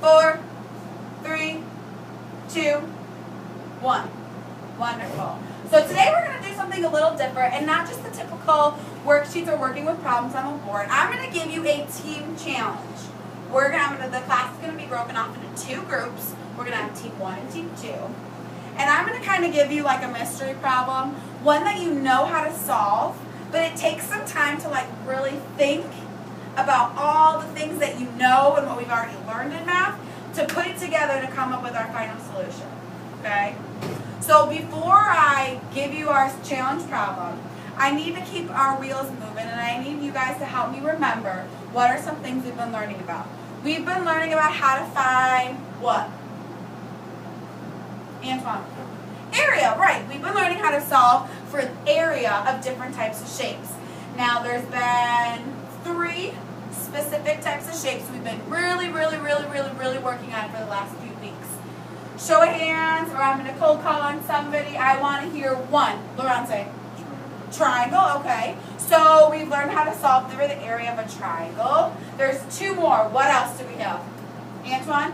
4, 3, 2, 1. Wonderful. So today we're going to do something a little different and not just the typical worksheets or working with problems on a board. I'm going to give you a team challenge. The class is going to be broken off into 2 groups. We're going to have team 1 and team 2. And I'm going to kind of give you like a mystery problem, one that you know how to solve, but it takes some time to like really think about all the things that you know and what we've already learned in math to put it together to come up with our final solution. Okay? So before I give you our challenge problem, I need to keep our wheels moving and I need you guys to help me remember what are some things we've been learning about. We've been learning about how to find what? Antoine. Area, right. We've been learning how to solve for an area of different types of shapes. Now there's been 3 specific types of shapes we've been really working on for the last few weeks. Show of hands, or I'm going to cold call on somebody. I want to hear 1. Laurent, say. Triangle, okay. So we've learned how to solve for the area of a triangle. There's 2 more. What else do we have? Antoine?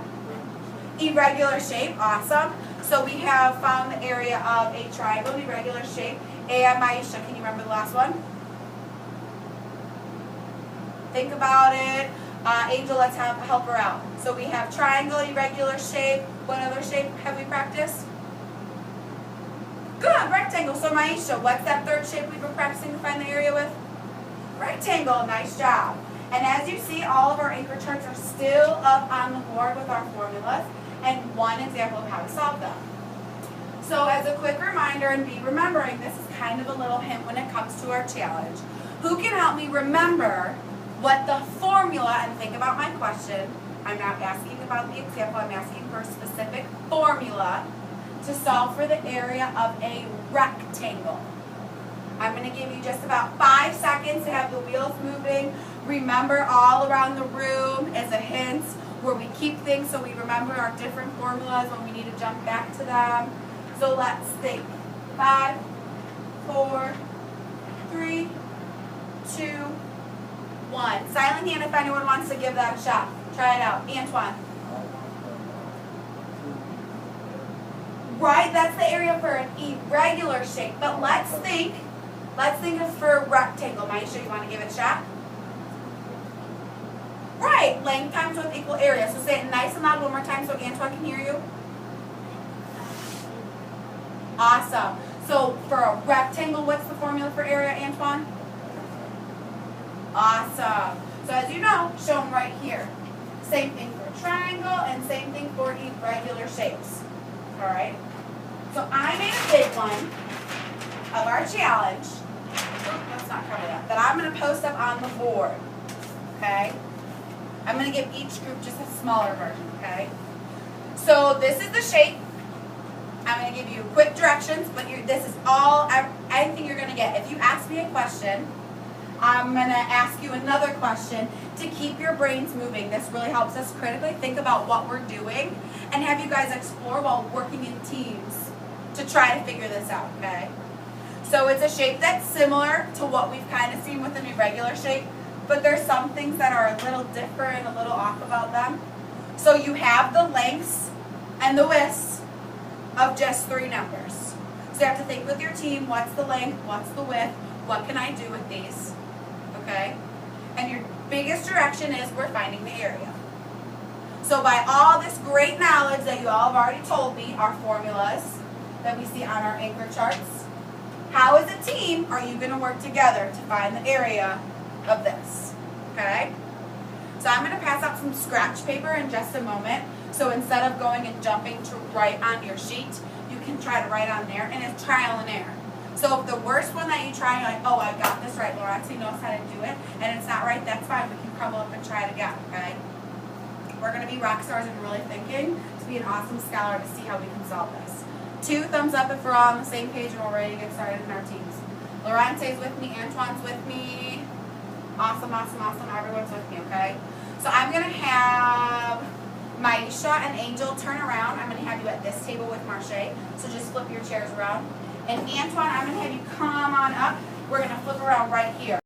Irregular shape, awesome. So we have found the area of a triangle, irregular shape. And Maisha, can you remember the last one? Think about it. Angel, let's help her out. So we have triangle, irregular shape. What other shape have we practiced? Good, rectangle. So Maisha, what's that 3rd shape we've been practicing to find the area with? Rectangle, nice job. And as you see, all of our anchor charts are still up on the board with our formulas and one example of how to solve them. So as a quick reminder, and be remembering, this is kind of a little hint when it comes to our challenge. Who can help me remember what the formula, and think about my question, I'm not asking about the example, I'm asking for a specific formula to solve for the area of a rectangle. I'm going to give you just about 5 seconds to have the wheels moving. Remember all around the room as a hint where we keep things so we remember our different formulas when we need to jump back to them. So let's think. 5, 4, 3, 2, 1. Silent hand if anyone wants to give that a shot. Try it out. Antoine. Right, that's the area for an irregular shape. But let's think of for a rectangle. Maisha, you want to give it a shot? Right, length times width equal area. So say it nice and loud one more time so Antoine can hear you. Awesome. So for a rectangle, what's the formula for area, Antoine? Awesome. So as you know, shown right here. Same thing for triangle and same thing for irregular shapes. Alright? So I made a big one of our challenge. Let's not cover that. That I'm going to post up on the board. Okay? I'm going to give each group just a smaller version. Okay? So this is the shape. I'm going to give you quick directions, but this is all anything you're going to get. If you ask me a question, I'm going to ask you another question to keep your brains moving. This really helps us critically think about what we're doing and have you guys explore while working in teams to try to figure this out, okay? So it's a shape that's similar to what we've kind of seen with an irregular shape, but there's some things that are a little different, a little off about them. So you have the lengths and the widths of just 3 numbers. So you have to think with your team, what's the length, what's the width, what can I do with these? Okay? And your biggest direction is we're finding the area. So by all this great knowledge that you all have already told me, our formulas that we see on our anchor charts, how as a team are you going to work together to find the area of this? Okay? So I'm going to pass out some scratch paper in just a moment. So instead of going and jumping to write on your sheet, you can try to write on there, and it's trial and error. So if the worst one that you try, you're like, oh, I got this right, Laurent knows how to do it, and it's not right, that's fine. We can crumble up and try it again, okay? We're going to be rock stars and really thinking to be an awesome scholar to see how we can solve this. 2 thumbs up if we're all on the same page and we're ready to get started in our teams. Laurent's with me, Antoine's with me. Awesome, awesome, awesome. Everyone's with me, okay? So I'm going to have Maisha and Angel turn around. I'm going to have you at this table with Marche. So just flip your chairs around. And Antoine, I'm going to have you come on up. We're going to flip around right here.